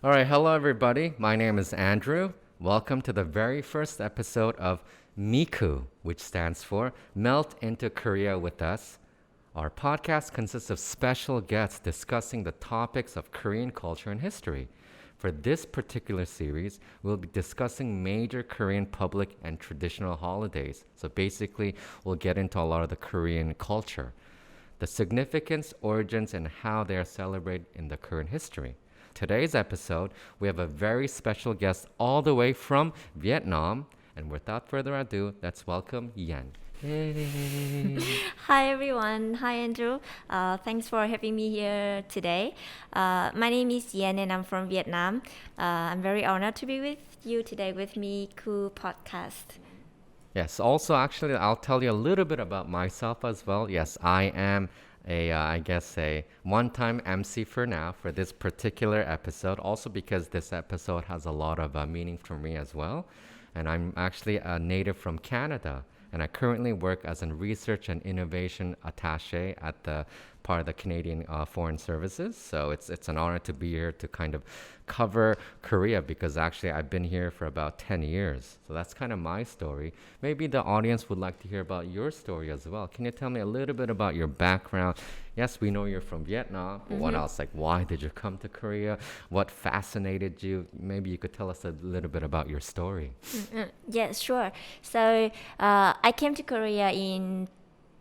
All right, hello everybody. My name is Andrew. Welcome to the very first episode of MIKU, which stands for Melt into Korea with Us. Our podcast consists of special guests discussing the topics of Korean culture and history. For this particular series, we'll be discussing major Korean public and traditional holidays. So basically, we'll get into a lot of the Korean culture, the significance, origins, and how they are celebrated in the current history. Today's episode, we have a very special guest all the way from Vietnam. And without further ado, let's welcome Yen. Hey. Hi everyone. Hi Andrew. Thanks for having me here today. My name is Yen and I'm from Vietnam. I'm very honored to be with you today with MIKU Podcast. Yes, also actually I'll tell you a little bit about myself as well. Yes, I am a one-time MC for now for this particular episode, also because this episode has a lot of meaning for me as well. And I'm actually a native from Canada, and I currently work as a research and innovation attaché at the part of the Canadian Foreign Services. So it's an honor to be here to kind of cover Korea, because actually I've been here for about 10 years. So that's kind of my story. Maybe the audience would like to hear about your story as well. Can you tell me a little bit about your background? Yes, we know you're from Vietnam, but what else? Like, why did you come to Korea? What fascinated you? Maybe you could tell us a little bit about your story. Yes, sure. So I came to Korea in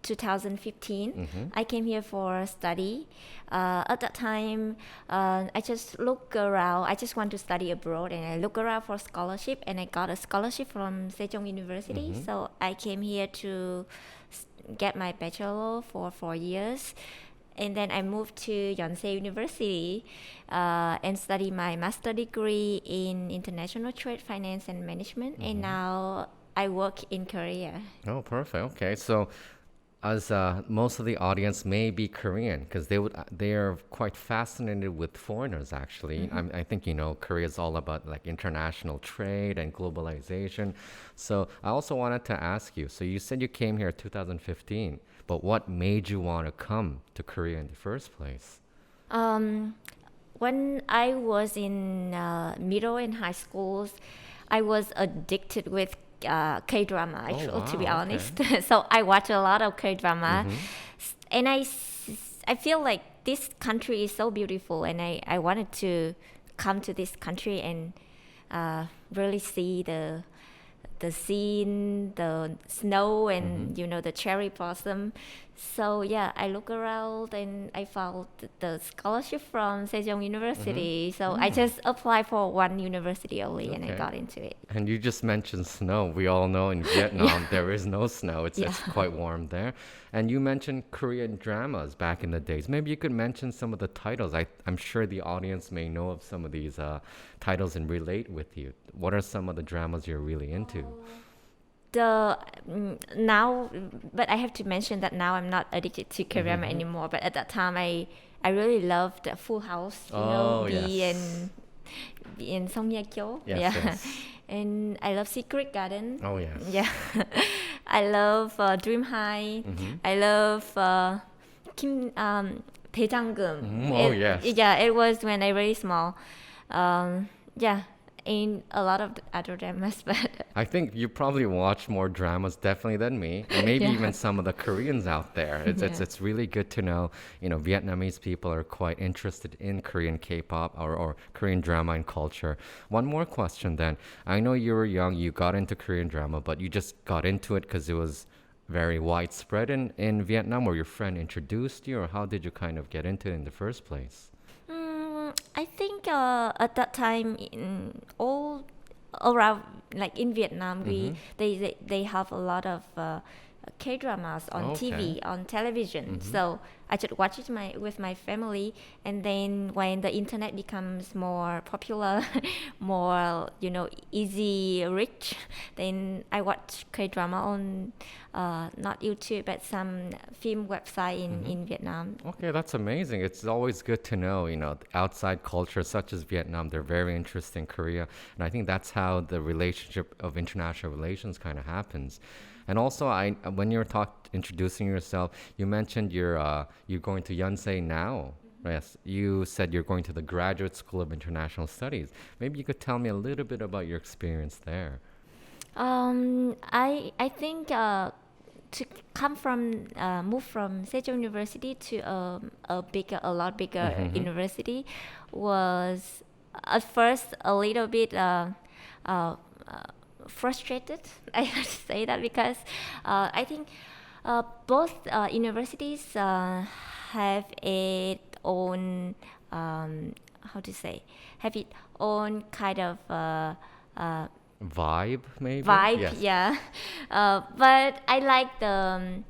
2015. I came here for study. At that time, I just look around. I just want to study abroad, and I look around for scholarship, and I got a scholarship from Sejong University. So I came here to get my bachelor for 4 years. And then I moved to Yonsei University and studied my master degree in international trade, finance, and management. And now I work in Korea. Oh, perfect. Okay, so as most of the audience may be Korean, because they are quite fascinated with foreigners. Actually, I think Korea is all about like international trade and globalization. So I also wanted to ask you. So you said you came here in 2015, but what made you want to come to Korea in the first place? When I was in middle and high schools, I was addicted with K-drama, actually, to be honest. Okay. So I watch a lot of K-drama, and I feel like this country is so beautiful, and I wanted to come to this country and really see the scene, the snow, and the cherry blossom. So yeah, I look around and I found the scholarship from Sejong University. So I just applied for one university only, and I got into it. And you just mentioned snow. We all know in Vietnam there is no snow. It's quite warm there. And you mentioned Korean dramas back in the days. Maybe you could mention some of the titles. I'm sure the audience may know of some of these titles and relate with you. What are some of the dramas you're really into? Now, but I have to mention that now I'm not addicted to K-drama anymore. But at that time, I really loved Full House. B and Song Ye-kyo. Yes. And I love Secret Garden. Oh yes. Yeah. I love Dream High. I love Kim 대장금. Yes. Yeah, it was when I was really small. In a lot of other dramas, but I think you probably watch more dramas definitely than me, and maybe even some of the Koreans out there. It's really good to know, Vietnamese people are quite interested in Korean K-pop or Korean drama and culture. One more question then. I know you were young, you got into Korean drama, but you just got into it because it was very widespread in Vietnam, or your friend introduced you, or how did you kind of get into it in the first place? I think at that time, all around, like in Vietnam, they have a lot of K-dramas on TV, on television. So I just watch it with my family. And then when the internet becomes more popular, more, easy reach, then I watch K-drama on not YouTube, but some film website in Vietnam. Okay, that's amazing. It's always good to know, outside cultures such as Vietnam, they're very interested in Korea. And I think that's how the relationship of international relations kind of happens. And also, when you were introducing yourself, you mentioned you're going to Yonsei now. Yes, you said you're going to the Graduate School of International Studies. Maybe you could tell me a little bit about your experience there. I think to move from Sejong University to a lot bigger university was at first a little bit frustrated. I have to say that because I think both universities have its own have its own kind of Vibe, maybe? vibe, Yes. yeah. But I like the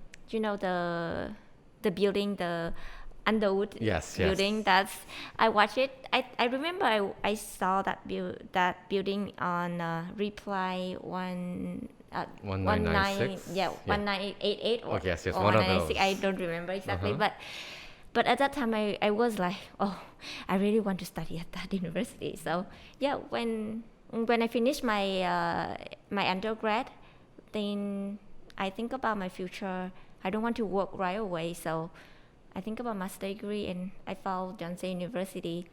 building, the Underwood Yes, yes. building. I watched it. I remember I saw that building on Reply 1996? Yeah. 1988 or, Oh, yes, or one of 1996. those. I don't remember exactly, but at that time I was like, oh, I really want to study at that university. So yeah, when I finished my my undergrad, then I think about my future. I don't want to work right away, so I think about master degree, and I found Yonsei University.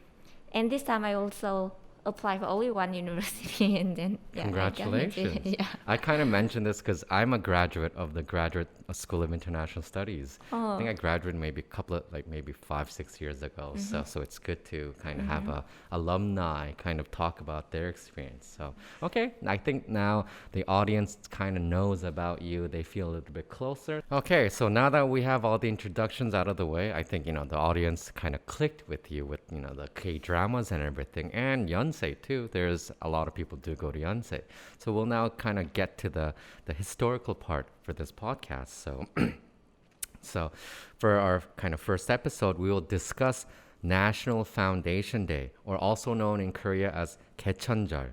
And this time I also applied for only one university, and then I got into it. Congratulations. Yeah. I kind of mentioned this because I'm a graduate of the Graduate School of International Studies. I think I graduated maybe maybe 5-6 years ago. So it's good to kind of have a alumni kind of talk about their experience. So, okay, I think now the audience kind of knows about you. They feel a little bit closer. Okay, so now that we have all the introductions out of the way, I think, the audience kind of clicked with you with, the K-dramas and everything. And Yonsei too. There's a lot of people do go to Yonsei. So we'll now kind of get to the historical part for this podcast. So for our kind of first episode, we will discuss National Foundation Day, or also known in Korea as 개천절.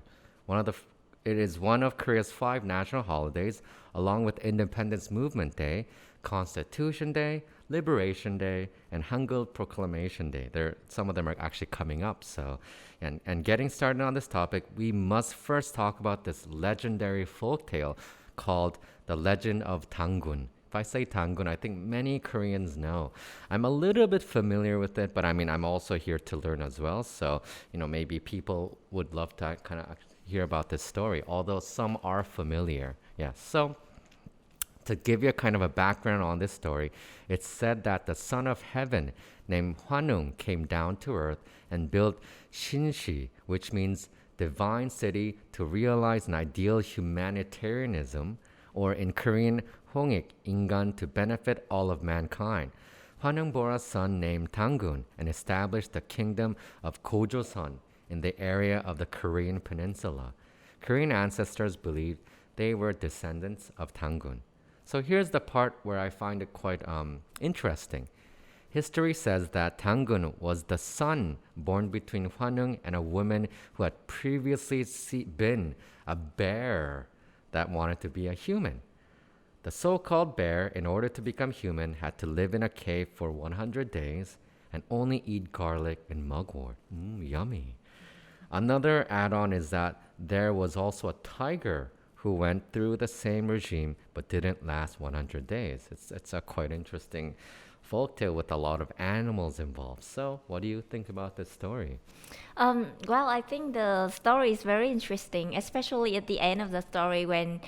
It is one of Korea's 5 national holidays, along with Independence Movement Day, Constitution Day, Liberation Day, and Hangul Proclamation Day. Some of them are actually coming up. So, and getting started on this topic, we must first talk about this legendary folktale called The Legend of Tangun. If I say Tangun, I think many Koreans know. I'm a little bit familiar with it, but I mean, I'm also here to learn as well. So, maybe people would love to kind of hear about this story, although some are familiar. Yeah, so to give you a kind of a background on this story, it's said that the son of heaven named Hwanung came down to earth and built Shinshi, which means divine city, to realize an ideal humanitarianism, or in Korean, Hongik, ingan, to benefit all of mankind. Hwanung bore a son named Tangun and established the kingdom of Gojoseon in the area of the Korean peninsula. Korean ancestors believed they were descendants of Tangun. So here's the part where I find it quite interesting. History says that Tangun was the son born between Hwanung and a woman who had previously been a bear that wanted to be a human. The so-called bear, in order to become human, had to live in a cave for 100 days and only eat garlic and mugwort. Yummy. Another add-on is that there was also a tiger who went through the same regime but didn't last 100 days. It's a quite interesting folktale with a lot of animals involved. So, what do you think about this story? Well, I think the story is very interesting, especially at the end of the story when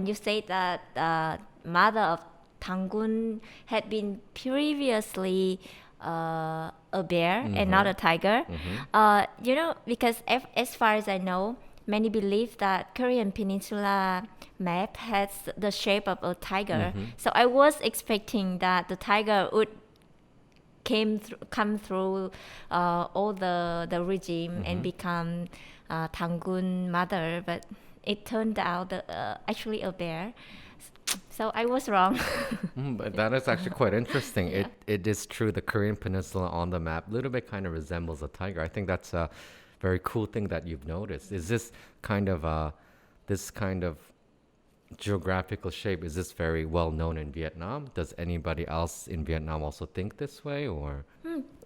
you say that mother of Tangun had been previously a bear and not a tiger. Because as far as I know, many believe that Korean peninsula map has the shape of a tiger. So I was expecting that the tiger would come through all the regime and become Tangun mother, but it turned out actually a bear. So I was wrong. But that is actually quite interesting. Yeah. It is true. The Korean peninsula on the map a little bit kind of resembles a tiger. I think that's a very cool thing that you've noticed. Is this kind of geographical shape, is this very well known in Vietnam? Does anybody else in Vietnam also think this way, or?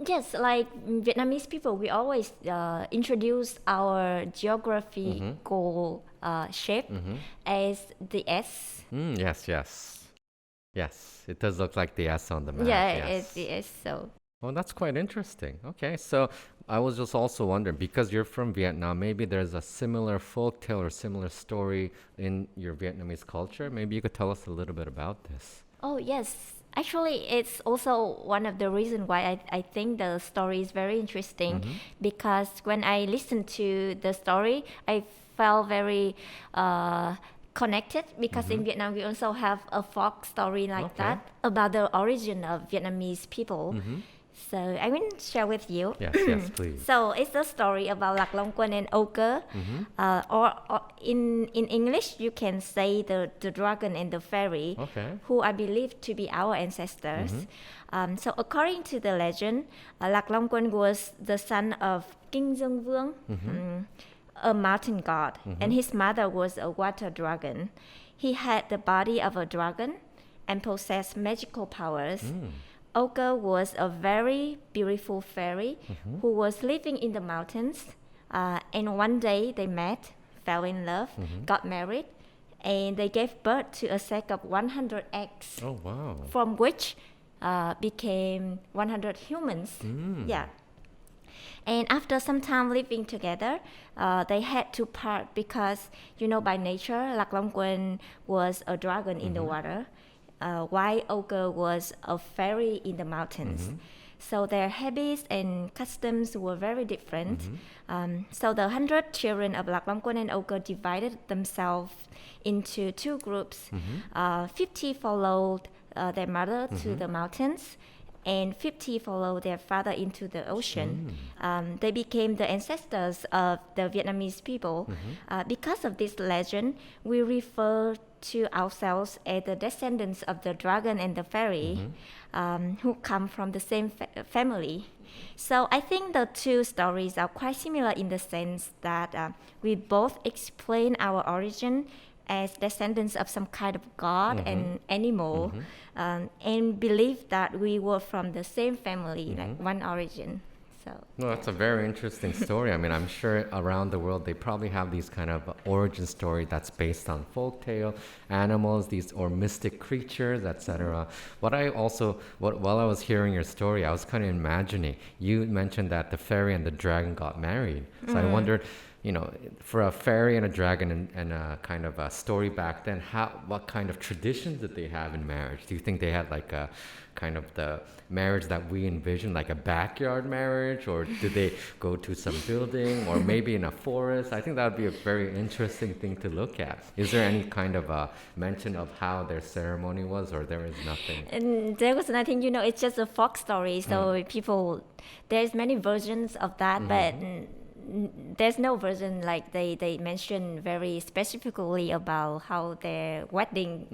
Yes, like Vietnamese people, we always introduce our geographical shape as the S. Yes, yes. Yes, it does look like the S on the map. Yeah, yes. it's the S. So Well, that's quite interesting. Okay, so I was just also wondering, because you're from Vietnam, maybe there's a similar folktale or similar story in your Vietnamese culture. Maybe you could tell us a little bit about this. oh yes, actually, it's also one of the reasons why I think the story is very interesting because when I listened to the story, I felt very connected because in Vietnam we also have a folk story like that about the origin of Vietnamese people. So I will share with you. Yes, yes, please. So it's a story about Lạc Long Quân and Ogre, or in English you can say the dragon and the fairy, who I believe to be our ancestors. So according to the legend, Lạc Long Quân was the son of King Dương Vương, a mountain god, and his mother was a water dragon. He had the body of a dragon and possessed magical powers. Ogre was a very beautiful fairy who was living in the mountains. And one day they met, fell in love, got married, and they gave birth to a sack of 100 eggs. Oh, wow. From which became 100 humans. Yeah. And after some time living together, they had to part because, by nature, Lạc Long Quân was a dragon in the water. While Ogre was a fairy in the mountains. So their habits and customs were very different. So the 100 children of Lạc Long Quân and Ogre divided themselves into two groups. 50 followed their mother to the mountains, and 50 followed their father into the ocean. They became the ancestors of the Vietnamese people. Because of this legend, we refer to ourselves as the descendants of the dragon and the fairy, who come from the same family. So I think the two stories are quite similar in the sense that we both explain our origin as descendants of some kind of god and animal, and believe that we were from the same family, like one origin. So Well, that's a very interesting story. I mean, I'm sure around the world they probably have these kind of origin story that's based on folktale, animals, these or mystic creatures, etc. While I was hearing your story, I was kind of imagining. You mentioned that the fairy and the dragon got married, so I wondered, for a fairy and a dragon and a kind of a story back then, what kind of traditions did they have in marriage? Do you think they had like a kind of the marriage that we envision, like a backyard marriage, or did they go to some building, or maybe in a forest? I think that would be a very interesting thing to look at. Is there any kind of a mention of how their ceremony was, or there is nothing? And there was nothing, it's just a folk story. So there's many versions of that, but there's no version like they mention very specifically about how their wedding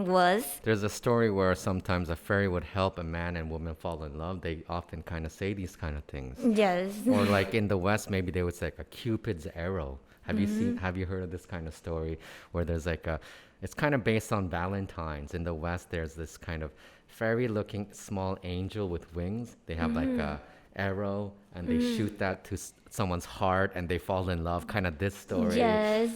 was. There's a story where sometimes a fairy would help a man and woman fall in love. They often kind of say these kind of things. Yes. Or like in the West, maybe they would say like a Cupid's arrow. Have you heard of this kind of story where there's like it's kind of based on Valentine's. In the West, there's this kind of fairy-looking small angel with wings. They have like a arrow and they shoot that to someone's heart and they fall in love, kind of this story. Yes.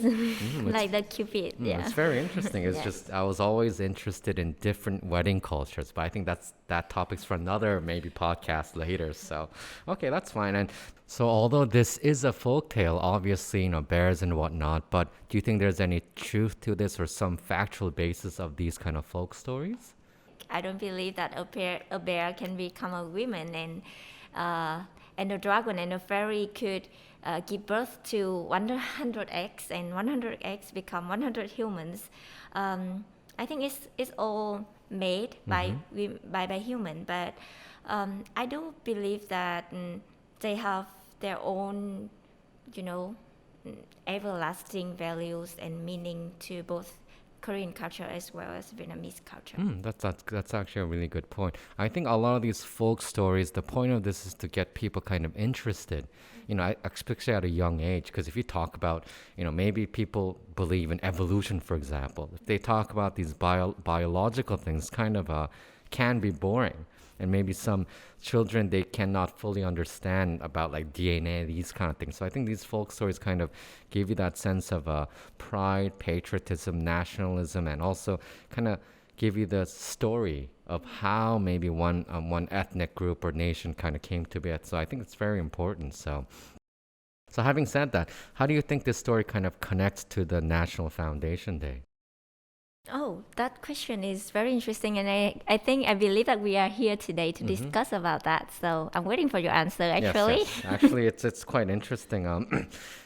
Like the Cupid. Yeah. It's very interesting. It's just I was always interested in different wedding cultures, but I think that topic's for another maybe podcast later. So okay, that's fine. And so although this is a folktale, obviously, bears and whatnot, but do you think there's any truth to this or some factual basis of these kind of folk stories? I don't believe that a bear can become a woman, and a dragon and a fairy could give birth to 100 eggs, and 100 eggs become 100 humans. I think it's all made by human, but I do believe that they have their own, everlasting values and meaning to both Korean culture as well as Vietnamese culture. That's actually a really good point. I think a lot of these folk stories, the point of this is to get people kind of interested, especially at a young age. Because if you talk about, maybe people believe in evolution, for example. If they talk about these biological things, kind of can be boring. And maybe some children, they cannot fully understand about like DNA, these kind of things. So I think these folk stories kind of give you that sense of pride, patriotism, nationalism, and also kind of give you the story of how maybe one ethnic group or nation kind of came to be. So I think it's very important. So having said that, how do you think this story kind of connects to the National Foundation Day? Oh, that question is very interesting, and I believe that we are here today to discuss about that. So I'm waiting for your answer. Actually, yes. Actually, it's quite interesting.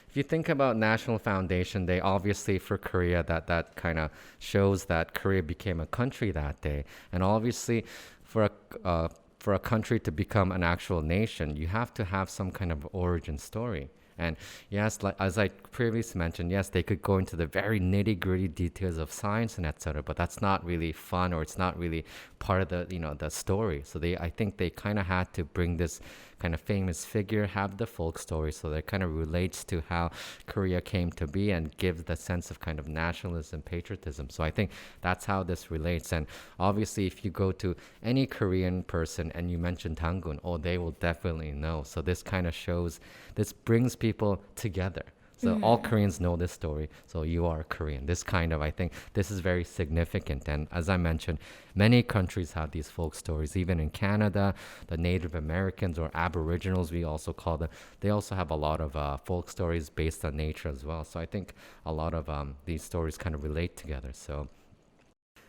If you think about National Foundation Day, obviously for Korea, that kind of shows that Korea became a country that day, and obviously for a country to become an actual nation, you have to have some kind of origin story. And yes, like, as I previously mentioned, yes, they could go into the very nitty-gritty details of science and etc., but that's not really fun, or it's not really part of the story. So I think they kind of had to bring this kind of famous figure, have the folk story, so that kind of relates to how Korea came to be and gives the sense of kind of nationalism, patriotism. So I think that's how this relates. And obviously, if you go to any Korean person and you mention Tangun, they will definitely know. So this kind of shows, this brings people together. So all Koreans know this story. So you are Korean. This kind of, I think, this is very significant. And as I mentioned, many countries have these folk stories. Even in Canada, the Native Americans or Aboriginals, we also call them, they also have a lot of folk stories based on nature as well. So I think a lot of these stories kind of relate together. So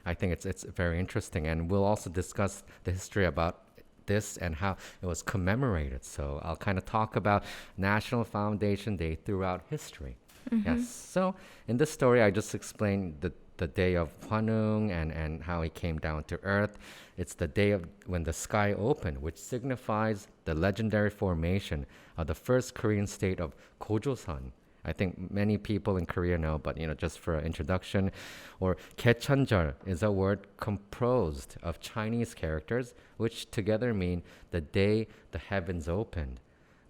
I think it's very interesting. And we'll also discuss the history about this and how it was commemorated. So I'll kind of talk about National Foundation Day throughout history. Yes. So in this story, I just explained the day of Hwanung and how he came down to earth. It's the day of when the sky opened, which signifies the legendary formation of the first Korean state of Gojoseon. I think many people in Korea know, but just for an introduction, or 개천절 is a word composed of Chinese characters, which together mean the day the heavens opened.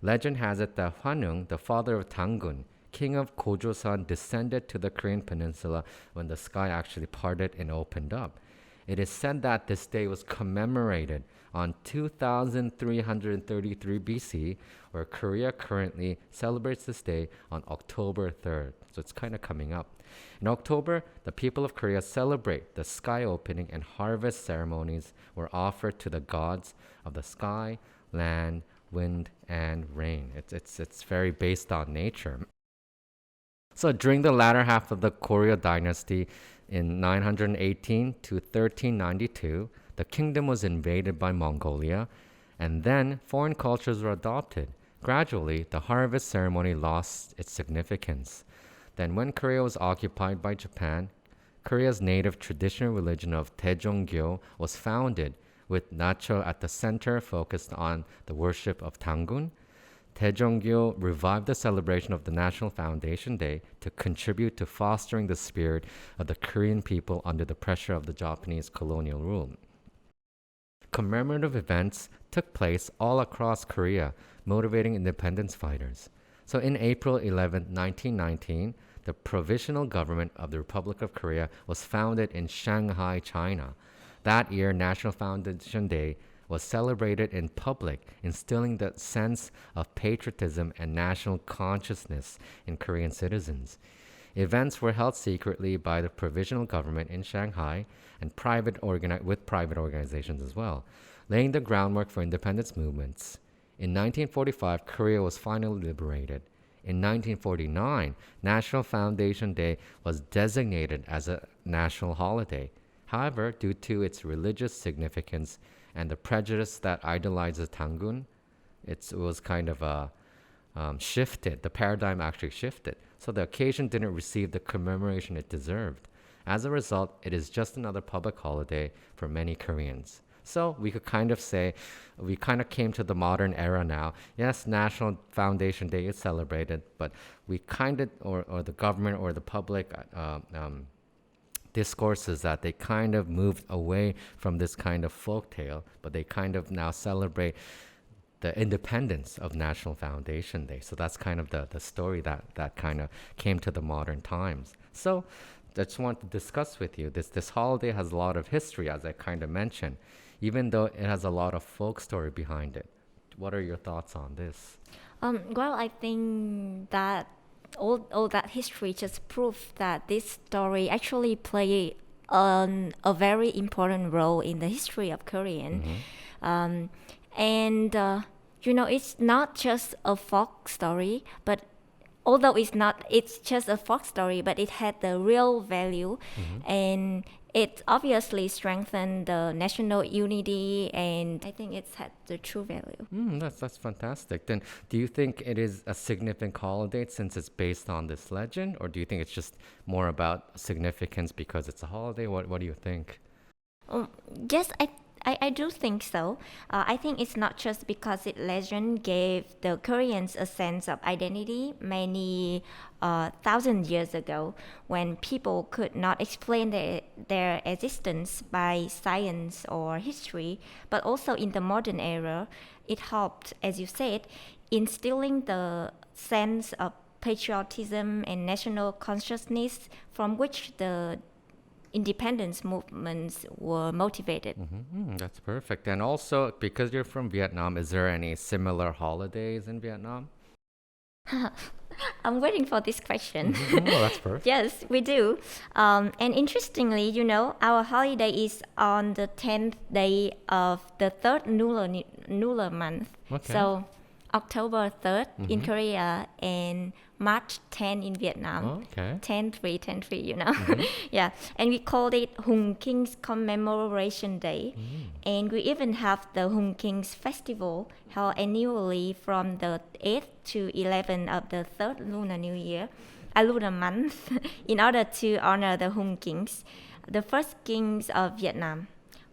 Legend has it that Hwanung, the father of Tangun, king of Gojoseon, descended to the Korean peninsula when the sky actually parted and opened up. It is said that this day was commemorated on 2333 BC, where Korea currently celebrates this day on October 3rd. So it's kind of coming up. In October, the people of Korea celebrate the sky opening, and harvest ceremonies were offered to the gods of the sky, land, wind, and rain. It's very based on nature. So during the latter half of the Goryeo dynasty in 918 to 1392, the kingdom was invaded by Mongolia, and then foreign cultures were adopted. Gradually, the harvest ceremony lost its significance. Then when Korea was occupied by Japan, Korea's native traditional religion of Daejonggyeo was founded, with Nacho at the center focused on the worship of Tangun. Daejonggyeo revived the celebration of the National Foundation Day to contribute to fostering the spirit of the Korean people under the pressure of the Japanese colonial rule. Commemorative events took place all across Korea, motivating independence fighters. So in April 11, 1919, the Provisional Government of the Republic of Korea was founded in Shanghai, China. That year, National Foundation Day was celebrated in public, instilling the sense of patriotism and national consciousness in Korean citizens. Events were held secretly by the provisional government in Shanghai and with private organizations as well, laying the groundwork for independence movements. In 1945, Korea was finally liberated. In 1949, National Foundation Day was designated as a national holiday. However, due to its religious significance and the prejudice that idolizes Tangun, it was kind of shifted. The paradigm actually shifted. So the occasion didn't receive the commemoration it deserved. As a result, it is just another public holiday for many Koreans. So we could kind of say we kind of came to the modern era now. Yes, National Foundation Day is celebrated, but we kind of, or the government or the public discourses that they kind of moved away from this kind of folktale, but they kind of now celebrate the independence of National Foundation Day. So that's kind of the story that kind of came to the modern times. So I just want to discuss with you. This holiday has a lot of history, as I kind of mentioned, even though it has a lot of folk story behind it. What are your thoughts on this? Well, I think that all that history just proves that this story actually play a very important role in the history of Korean. And it's not just a folk story, but although it's just a folk story, but it had the real value, and it obviously strengthened the national unity, and I think it's had the true value. That's fantastic. Then, do you think it is a significant holiday since it's based on this legend, or do you think it's just more about significance because it's a holiday? What do you think? Yes, I do think so. I think it's not just because it legend gave the Koreans a sense of identity many thousand years ago when people could not explain their existence by science or history, but also in the modern era, it helped, as you said, instilling the sense of patriotism and national consciousness from which the independence movements were motivated. That's perfect. And also, because you're from Vietnam, is there any similar holidays in Vietnam? I'm waiting for this question. Oh, that's perfect. Yes, we do. And interestingly, our holiday is on the 10th day of the third lunar month. Okay. So October 3rd in Korea and March 10 in Vietnam. Okay. 10-3, Yeah. And we called it Hùng King's Commemoration Day. And we even have the Hùng King's Festival held annually from the 8th to 11th of the third lunar new year, a lunar month, in order to honor the Hùng Kings, the first kings of Vietnam,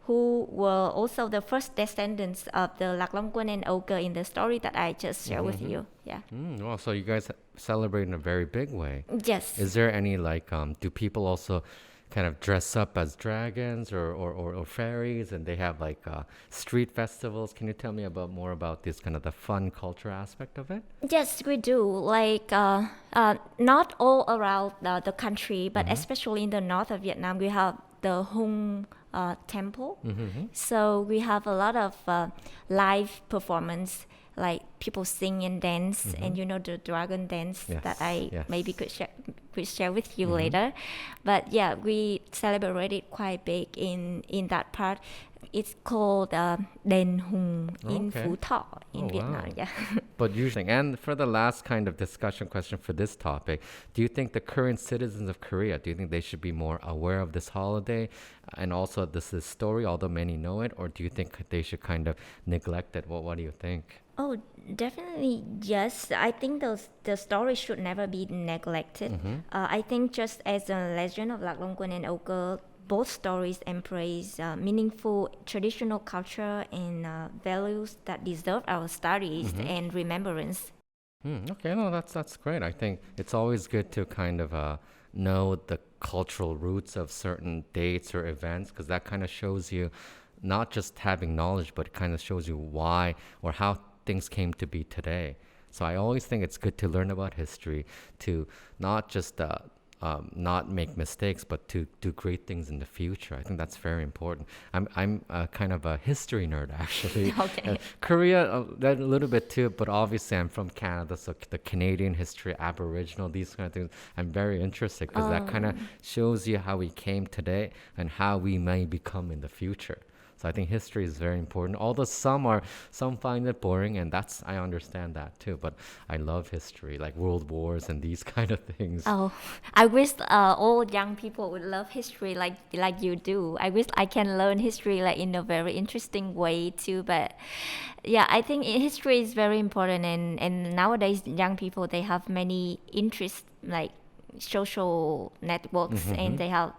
who were also the first descendants of the Lạc Long Quân and Ogre in the story that I just shared with you. Yeah. Well, so you guys celebrate in a very big way. Yes. Is there any do people also kind of dress up as dragons or fairies, and they have street festivals? Can you tell me more about this kind of the fun culture aspect of it? Yes, we do. Not all around the country, but especially in the north of Vietnam, we have the Hung temple. So we have a lot of live performance, like people sing and dance, and the dragon dance that I maybe could share with you later. But yeah, we celebrate it quite big in that part. It's called Đền Hùng in Phú Thọ in Vietnam. Wow. Yeah. But usually, and for the last kind of discussion question for this topic, do you think the current citizens of Korea, do you think they should be more aware of this holiday and also this story, although many know it, or do you think they should kind of neglect it? What do you think? Oh, definitely yes. I think the story should never be neglected. I think just as a legend of Lạc Long Quân and Ogre, both stories embrace meaningful traditional culture and values that deserve our studies and remembrance. Okay, no, that's great. I think it's always good to kind of know the cultural roots of certain dates or events, because that kind of shows you not just having knowledge, but it kind of shows you why or how things came to be today. So I always think it's good to learn about history, to not just not make mistakes, but to do great things in the future. I think that's very important. I'm kind of a history nerd, actually. Okay. Korea, a little bit too, but obviously I'm from Canada, so the Canadian history, Aboriginal, these kind of things, I'm very interested because that kind of shows you how we came today and how we may become in the future. So I think history is very important. Although some find it boring, and I understand that too. But I love history, like world wars and these kind of things. Oh, I wish all young people would love history like you do. I wish I can learn history in a very interesting way too. But yeah, I think history is very important, and nowadays young people, they have many interests like social networks, and they have.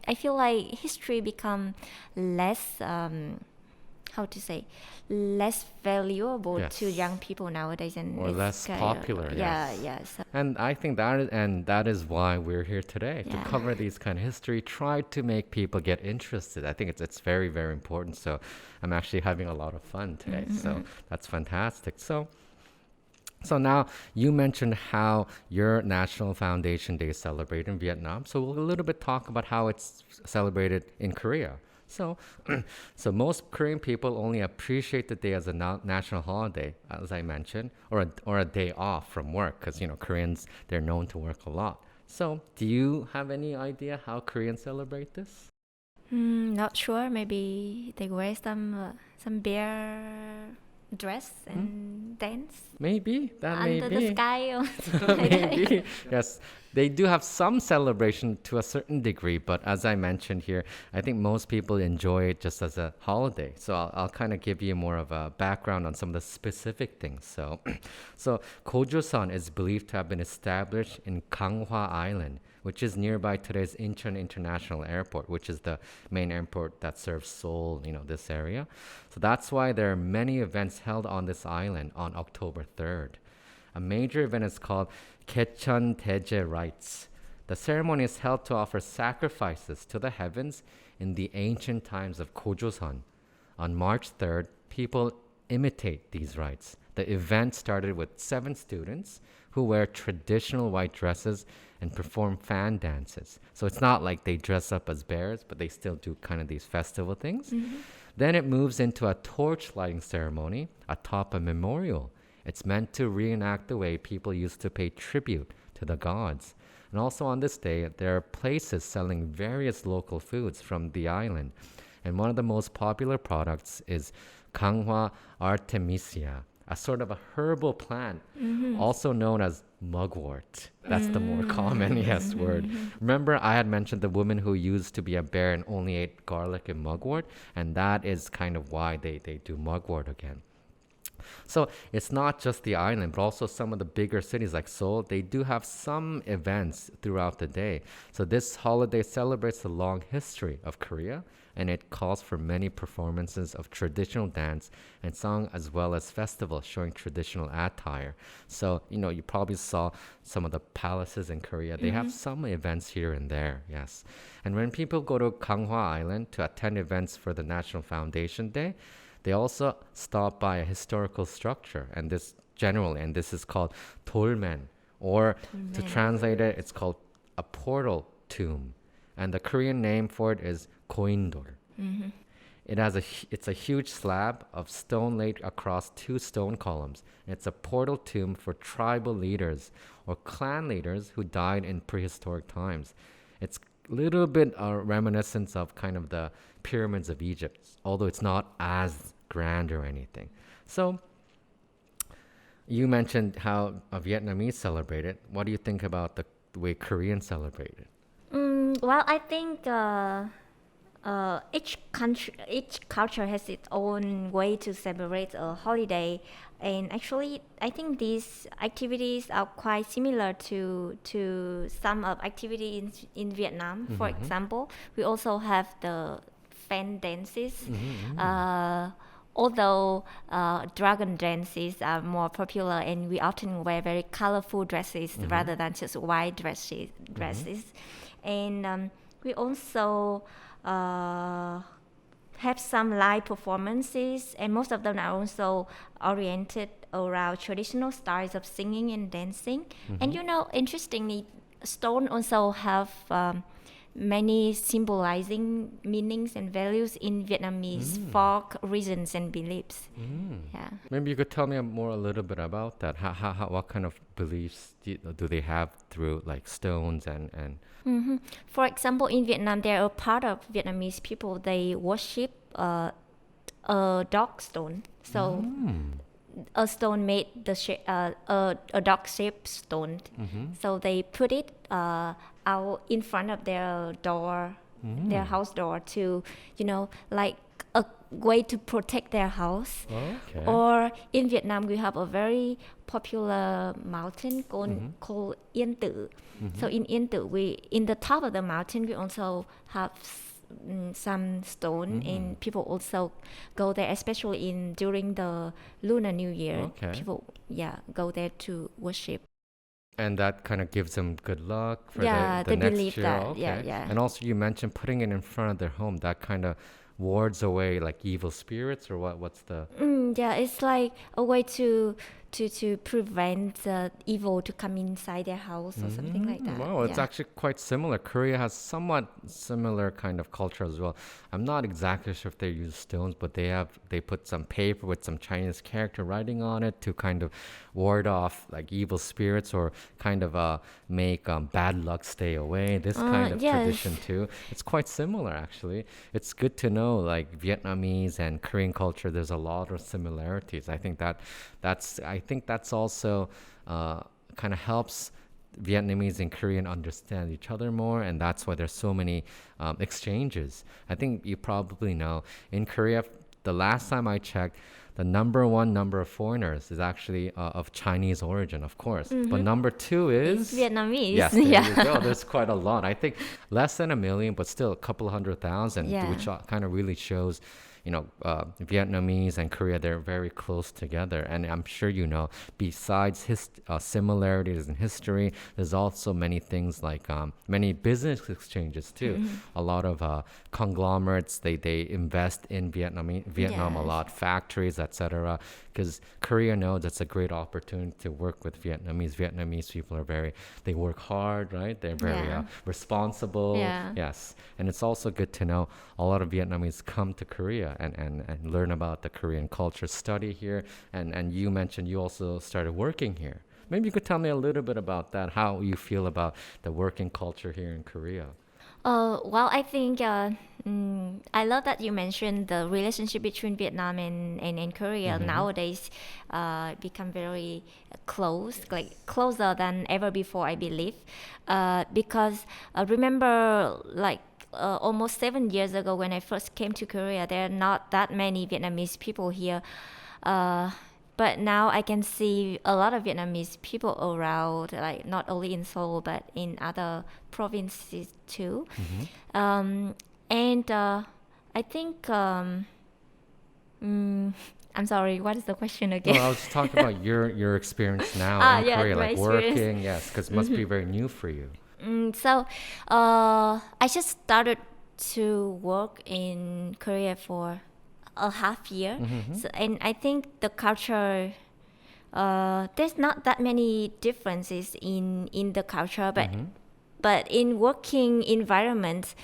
I feel like history become less less valuable to young people nowadays, and or less popular. So. And I think that is why we're here today, to cover these kind of history, try to make people get interested. I think it's very, very important. So I'm actually having a lot of fun today. So that's fantastic. So So now you mentioned how your National Foundation Day is celebrated in Vietnam. So we'll a little bit talk about how it's celebrated in Korea. So, so most Korean people only appreciate the day as a national holiday, as I mentioned, or a day off from work, because Koreans, they're known to work a lot. So, do you have any idea how Koreans celebrate this? Not sure. Maybe they wear some bear dress and dance Maybe that may under be. the sky or something like Maybe. that. Yes, they do have some celebration to a certain degree, but as I mentioned here, I think most people enjoy it just as a holiday. So I'll kind of give you more of a background on some of the specific things. So Gojoseon is believed to have been established in Ganghwa Island, which is nearby today's Incheon International Airport, which is the main airport that serves Seoul, this area. So that's why there are many events held on this island on October 3rd. A major event is called 개천절의 rites. The ceremony is held to offer sacrifices to the heavens in the ancient times of Gojoseon. On March 3rd, people imitate these rites. The event started with 7 students who wear traditional white dresses and perform fan dances. So it's not like they dress up as bears, but they still do kind of these festival things. Then it moves into a torch lighting ceremony atop a memorial. It's meant to reenact the way people used to pay tribute to the gods. And also on this day, there are places selling various local foods from the island. And one of the most popular products is Ganghwa Artemisia, a sort of a herbal plant, also known as mugwort. That's the more common, word. Remember, I had mentioned the woman who used to be a bear and only ate garlic and mugwort, and that is kind of why they do mugwort again. So it's not just the island, but also some of the bigger cities like Seoul. They do have some events throughout the day. So this holiday celebrates the long history of Korea, and it calls for many performances of traditional dance and song, as well as festivals showing traditional attire. So, you probably saw some of the palaces in Korea. They have some events here and there, yes. And when people go to Ganghwa Island to attend events for the National Foundation Day, they also stop by a historical structure, and this is called dolmen, or to translate it, it's called a portal tomb, and the Korean name for it is goindol. It's a huge slab of stone laid across 2 stone columns. It's a portal tomb for tribal leaders or clan leaders who died in prehistoric times. It's a little bit reminiscent of kind of the pyramids of Egypt, although it's not as grand or anything. So you mentioned how Vietnamese celebrate it. What do you think about the way Koreans celebrate it? Well, I think each culture has its own way to celebrate a holiday, and actually, I think these activities are quite similar to some of activities in Vietnam. For example, we also have the fan dances. Although dragon dances are more popular, and we often wear very colorful dresses rather than just white dresses. And we also have some live performances, and most of them are also oriented around traditional styles of singing and dancing. And interestingly, stone also have many symbolizing meanings and values in Vietnamese folk reasons and beliefs. Yeah. Maybe you could tell me a little bit about that. How what kind of beliefs do they have through like stones and For example, in Vietnam, there are part of Vietnamese people, they worship a dog stone. So a stone made a dog-shaped stone. So they put it out in front of their door, their house door, to like a way to protect their house. Okay. Or in Vietnam, we have a very popular mountain called Yên Tử. So in Yên Tử, in the top of the mountain, we also have some stone, and people also go there, especially during the Lunar New Year. Okay. People go there to worship. And that kind of gives them good luck for the they next believe year. that. Okay. Yeah. And also you mentioned putting it in front of their home. That kind of wards away like evil spirits, or what's the It's like a way to to prevent the evil to come inside their house or something like that. Wow, it's actually quite similar. Korea has somewhat similar kind of culture as well. I'm not exactly sure if they use stones, but they put some paper with some Chinese character writing on it to kind of ward off like evil spirits or kind of make bad luck stay away. This kind of tradition too. It's quite similar actually. It's good to know like Vietnamese and Korean culture. There's a lot of similarities. I think that's also kind of helps Vietnamese and Korean understand each other more, and that's why there's so many exchanges. I think you probably know in Korea, the last time I checked, the number one number of foreigners is actually of Chinese origin, of course. But number two is Vietnamese. Yes, there you go. There's quite a lot. I think less than 1 million, but still a couple 100,000, which kind of really shows, Vietnamese and Korea, they're very close together. And I'm sure you know, besides similarities in history, there's also many things like many business exchanges too. A lot of conglomerates, they invest in Vietnam a lot, factories, etc. Because Korea knows that's a great opportunity to work with Vietnamese. Vietnamese people they work hard, right? They're very responsible. Yes. And it's also good to know a lot of Vietnamese come to Korea and learn about the Korean culture, study here. And you mentioned you also started working here. Maybe you could tell me a little bit about that, how you feel about the working culture here in Korea. Well, I think I love that you mentioned the relationship between Vietnam and Korea nowadays become very close, like closer than ever before, I believe. Because remember, like almost 7 years ago when I first came to Korea, there are not that many Vietnamese people here. But now I can see a lot of Vietnamese people around, like not only in Seoul, but in other provinces too. And I think, I'm sorry, what is the question again? Well, I was talking about your experience now in Korea, like working, because it must be very new for you. So I just started to work in Korea for a half year. So, and I think the culture, there's not that many differences in the culture, but in working environments,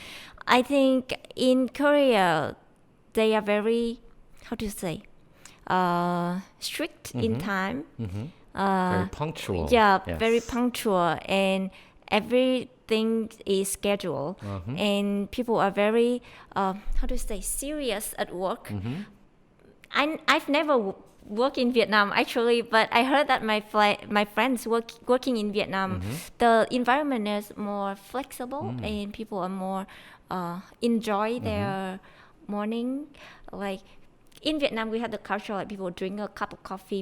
I think in Korea, they are very, how to say, strict in time. Very punctual. Yeah, yes. very punctual, and everything is scheduled, and people are very serious at work. I've never worked in Vietnam actually, but I heard that my friends working in Vietnam, the environment is more flexible and people are more enjoy their morning. Like in Vietnam, we have the culture like people drink a cup of coffee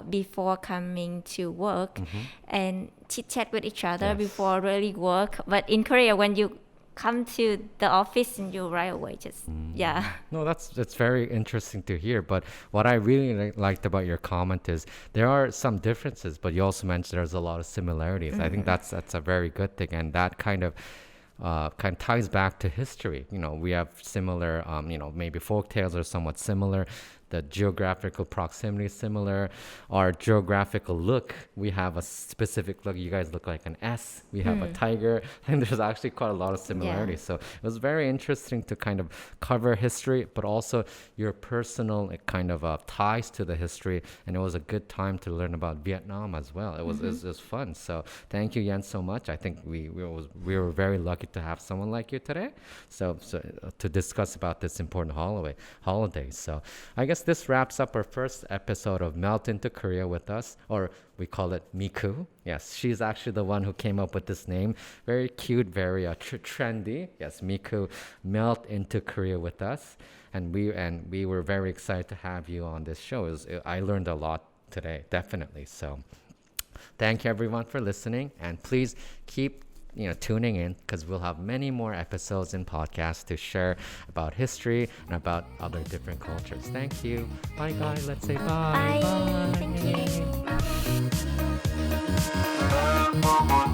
before coming to work and chit chat with each other before really work. But in Korea, when you come to the office and you right away just No, that's very interesting to hear. But what I really liked about your comment is there are some differences, but you also mentioned there's a lot of similarities. I think that's a very good thing, and that kind of ties back to history. We have similar, maybe folk tales are somewhat similar. The geographical proximity is similar. Our geographical look, we have a specific look. You guys look like an S. We have a tiger. And there's actually quite a lot of similarities. So it was very interesting to kind of cover history, but also your personal kind of ties to the history. And it was a good time to learn about Vietnam as well. It was fun. So thank you, Yen, so much. I think we were very lucky to have someone like you today. So to discuss about this important holiday. So I guess this wraps up our first episode of Melt into Korea with us, or we call it MIKU. Yes, she's actually the one who came up with this name. Very cute, very trendy. Yes, MIKU, Melt into Korea with us. And we were very excited to have you on this show. I learned a lot today, definitely. So thank you everyone for listening, and please keep tuning in, because we'll have many more episodes and podcasts to share about history and about other different cultures. Thank you. Bye, guys. Let's say bye. Bye. Thank you.